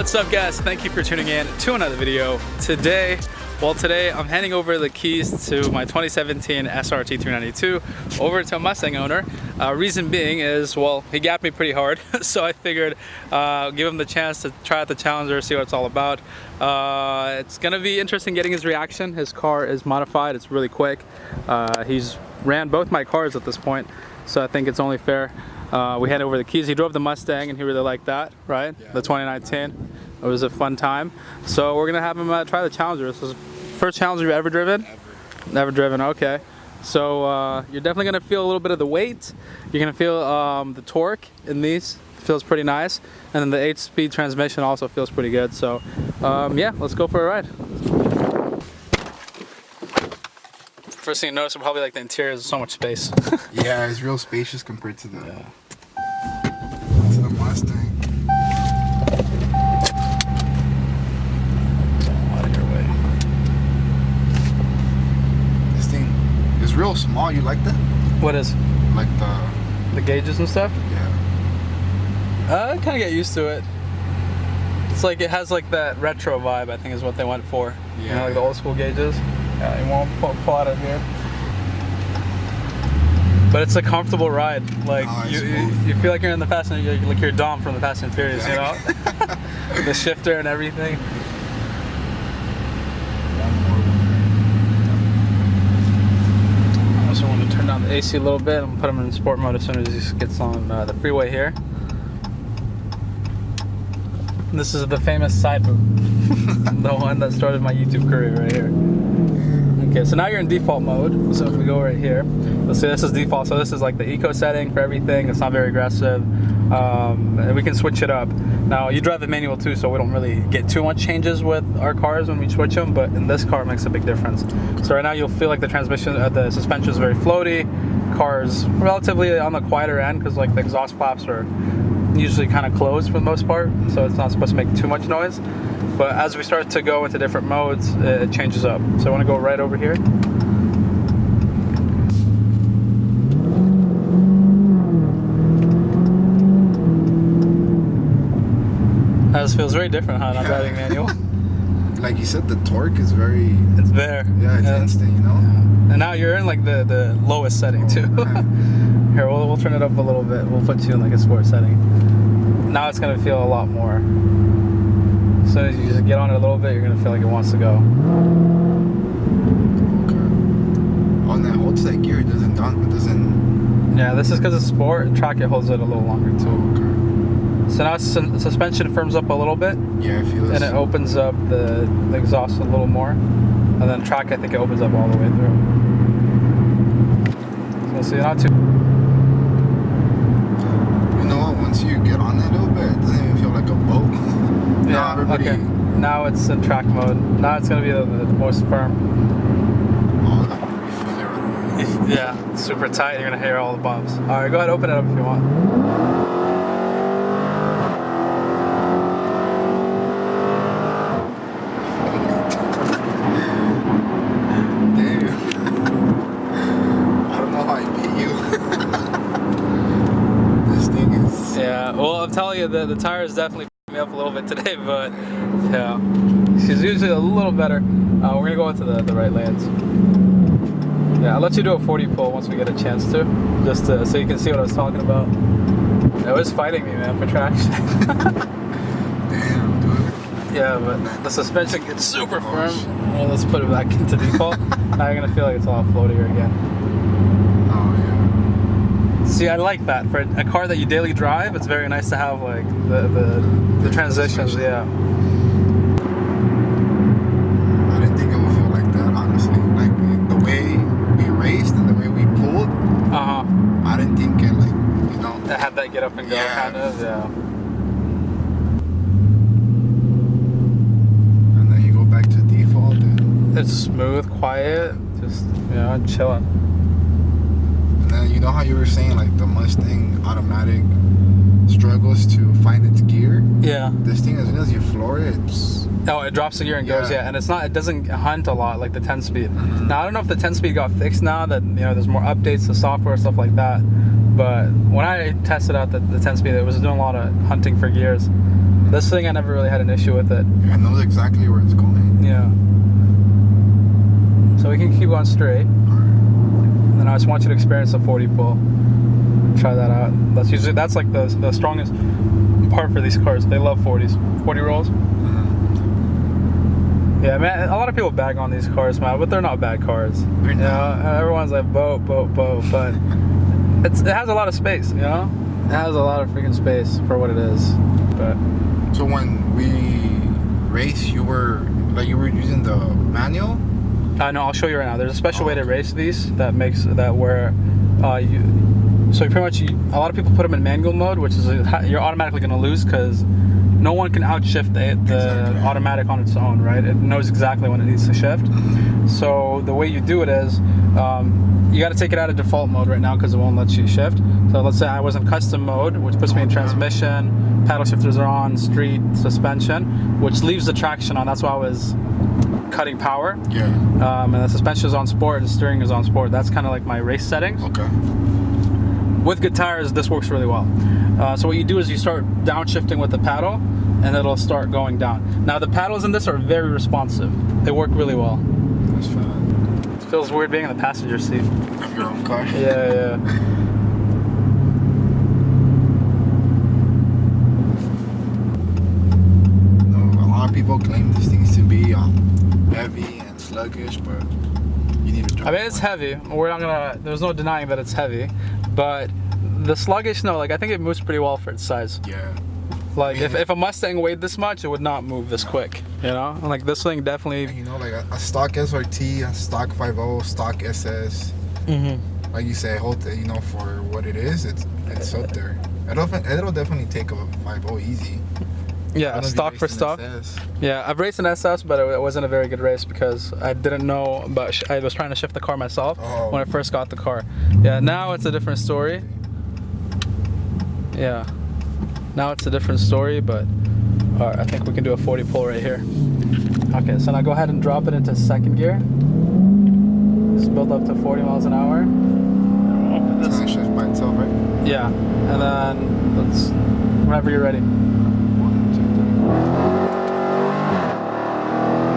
What's up guys, thank you for tuning in to another video. Today I'm handing over the keys to my 2017 SRT 392 over to a Mustang owner. Reason being is, well, he gapped me pretty hard, so I figured give him the chance to try out the Challenger, see what it's all about. It's gonna be interesting getting his reaction. His car is modified, it's really quick. He's ran both my cars at this point, so I think it's only fair. We handed over the keys. He drove the Mustang and he really liked that, right? Yeah, the 2019. It was a fun time. So we're gonna have him try the Challenger. This is the first Challenger you've ever driven? Ever. Never driven, okay. So you're definitely gonna feel a little bit of the weight. You're gonna feel the torque in these. Feels pretty nice. And then the 8-speed transmission also feels pretty good. So yeah, let's go for a ride. First thing you notice, probably like the interior is so much space. Yeah, it's real spacious compared to the Mustang. Out of your way. This thing is real small. You like that? What is? Like the gauges and stuff? Yeah. I kind of get used to it. It's like it has like that retro vibe, I think is what they went for. Yeah. You know, like the old school gauges. Yeah, you won't pull out of here. But it's a comfortable ride. Like you feel like you're in the Fast and like you're Dom from the Fast and Furious, you know? The shifter and everything. I also want to turn down the AC a little bit. I'm gonna put him in sport mode as soon as he gets on the freeway here. This is the famous side boot. The one that started my YouTube career right here. Okay, so now you're in default mode. So if we go right here, let's see, this is default. So this is like the eco setting for everything. It's not very aggressive. And we can switch it up. Now you drive a manual too, so we don't really get too much changes with our cars when we switch them, but in this car it makes a big difference. So right now you'll feel like the transmission, the suspension is very floaty. Car's relatively on the quieter end because like the exhaust flaps are usually kind of closed for the most part, so it's not supposed to make too much noise. But as we start to go into different modes, it changes up. So I want to go right over here. This feels very different, huh? Not driving manual. Like you said, the torque is very... It's there. Yeah, it's instant, you know? Yeah. And now you're in like the lowest setting too. Here, we'll turn it up a little bit. We'll put you in like a sport setting. Now it's gonna feel a lot more. As soon as you just get on it a little bit, you're gonna feel like it wants to go. Okay. On that holds that gear, it doesn't dunk, it doesn't... Yeah, this is because it's sport. Track, it holds it a little longer too. Okay. So now suspension firms up a little bit. Yeah, I feel this. And it opens up the exhaust a little more. And then track, I think it opens up all the way through. So not too... You know what, once you get on it a little bit, it doesn't even feel like a boat. Yeah, okay. Now it's in track mode. Now it's going to be the most firm. Oh, you feel it. Yeah, super tight. You're going to hear all the bumps. Alright, go ahead, open it up if you want. Well, I'm telling you, the tires definitely f***ed me up a little bit today, but yeah, she's usually a little better. We're gonna go into the right lanes. Yeah, I'll let you do a 40 pull once we get a chance to, just so you can see what I was talking about. It was fighting me, man, for traction. Damn, dude. Yeah, but the suspension gets super firm. Well, let's put it back into default. Now you're gonna feel like it's all floatier again. See, I like that. For a car that you daily drive, it's very nice to have like the transitions, yeah. I didn't think it would feel like that, honestly. Like the way we raced and the way we pulled, I didn't think it, like, you know. It had that get up and go kind of, yeah. And then you go back to default and it's smooth, quiet, just, you know, chilling. And you know how you were saying like the Mustang automatic struggles to find its gear? Yeah. This thing, as soon as you floor it, Oh, it drops the gear and goes, yeah. And it's not, it doesn't hunt a lot like the 10-speed. Now, I don't know if the 10-speed got fixed now that, you know, there's more updates to software, stuff like that. But when I tested out the 10-speed, it was doing a lot of hunting for gears. This thing, I never really had an issue with it. Yeah, it knows exactly where it's going. Yeah. So we can keep going straight. And then I just want you to experience the 40 pull. Try that out. That's like the strongest part for these cars. They love 40s. 40 rolls. Yeah, man, a lot of people bag on these cars, man, but they're not bad cars. You know, everyone's like boat, but it has a lot of space, you know? It has a lot of freaking space for what it is. But so when we race, you were using the manual? No, I'll show you right now. There's a special way to race these that makes that where so pretty much a lot of people put them in manual mode, which is you're automatically going to lose because no one can outshift the automatic on its own, right? It knows exactly when it needs to shift. So the way you do it is you got to take it out of default mode right now because it won't let you shift. So let's say I was in custom mode, which puts me in transmission, paddle shifters are on, street, suspension, which leaves the traction on. That's why I was cutting power. Yeah. And the suspension is on sport, and the steering is on sport. That's kind of like my race settings. Okay. With good tires, this works really well. So what you do is you start downshifting with the paddle, and it'll start going down. Now the paddles in this are very responsive. They work really well. That's fine. It feels weird being in the passenger seat. Of your own car? Yeah. No, a lot of people claim these things to be heavy and sluggish, but you need to drive. I mean, it's heavy. We're not gonna. There's no denying that it's heavy, but the sluggish, no. Like I think it moves pretty well for its size. Yeah. Like if a Mustang weighed this much, it would not move this quick. You know, and like this thing definitely. You know, like a stock SRT, a stock 5.0, stock SS. Like you say, you know, for what it is, it's up there. It'll definitely take a 5.0 easy. Yeah, stock for stock. Yeah, I've raced an SS, but it wasn't a very good race because I didn't know about. I was trying to shift the car myself when I first got the car. Yeah, now it's a different story. Yeah, now it's a different story, but all right, I think we can do a 40 pull right here. Okay, so now go ahead and drop it into second gear. Just build up to 40 miles an hour. It's gonna shift by itself, right? Yeah, and then let's whenever you're ready.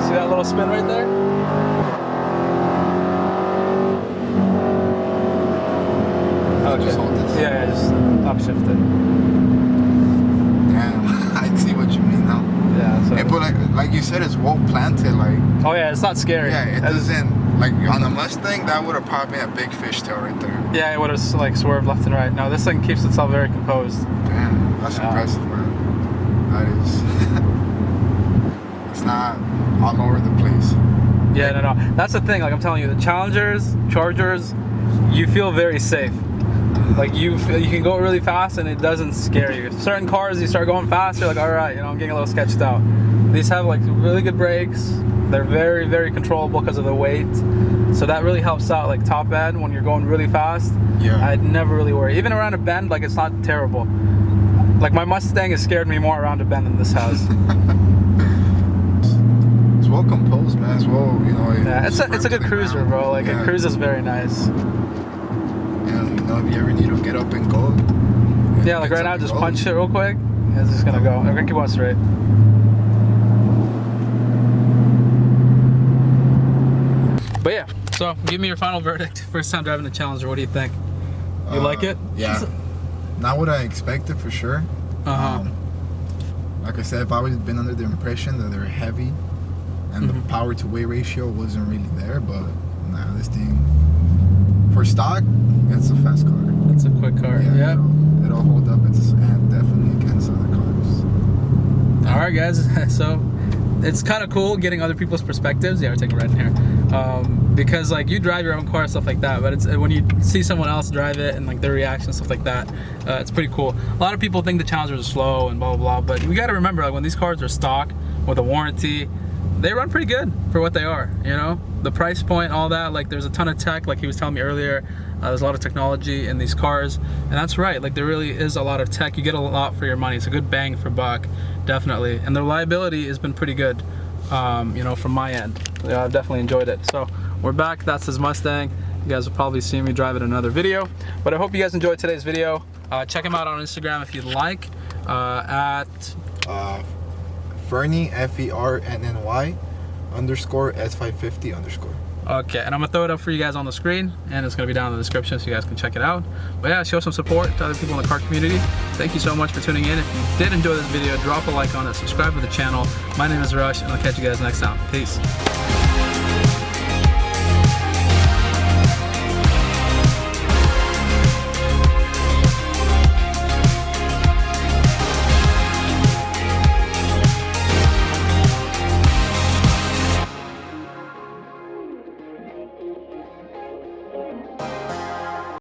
See that little spin right there? Okay. Just hold this. Yeah, just upshift it. Damn, I see what you mean now. Yeah. So. Hey, but like you said, it's well planted. Like. Oh yeah, it's not scary. Yeah, it doesn't. Like on the Mustang, that would have probably been a big fishtail right there. Yeah, it would have like swerved left and right. No, this thing keeps itself very composed. Damn, that's impressive, man. That is. It's not all over the place. Yeah, no. That's the thing. Like I'm telling you, the Challengers, Chargers, you feel very safe. Like you can go really fast and it doesn't scare you. Certain cars, you start going fast, you're like, all right, you know, I'm getting a little sketched out. These have like really good brakes. They're very, very controllable because of the weight. So that really helps out like top end when you're going really fast. Yeah. I'd never really worry. Even around a bend, like it's not terrible. Like my Mustang has scared me more around a bend than this has. It's well composed, man. It's well, you know. Yeah, it's a good cruiser, bro. Like it cruises very nice. And you know, if you ever need to get up and go. Yeah, like right now, just punch it real quick. It's just gonna go. We're gonna keep on straight. But yeah, so give me your final verdict. First time driving the Challenger, what do you think? You like it? Yeah. Not what I expected for sure. Like I said, if I would have been under the impression that they're heavy and the power to weight ratio wasn't really there, but nah, this thing for stock, it's a fast car. It's a quick car. Yeah. It'll hold up and definitely against other cars. All right, guys. So it's kind of cool getting other people's perspectives. Yeah, we're taking a right in here. Because like you drive your own car and stuff like that, but it's when you see someone else drive it and like their reaction and stuff like that, it's pretty cool. A lot of people think the Challengers are slow and blah blah blah, but we got to remember like when these cars are stock with a warranty, they run pretty good for what they are. You know, the price point, all that. Like there's a ton of tech, like he was telling me earlier. There's a lot of technology in these cars, and that's right. Like there really is a lot of tech. You get a lot for your money. It's a good bang for buck, definitely. And the reliability has been pretty good, you know, from my end. Yeah, I've definitely enjoyed it. So we're back. That's his Mustang. You guys will probably see me drive it in another video. But I hope you guys enjoyed today's video. Check him out on Instagram if you'd like. At Fernie, FERNNY _ S550 _ Okay, and I'm gonna throw it up for you guys on the screen, and it's gonna be down in the description so you guys can check it out. But yeah, show some support to other people in the car community. Thank you so much for tuning in. If you did enjoy this video, drop a like on it, subscribe to the channel. My name is Rush, and I'll catch you guys next time. Peace.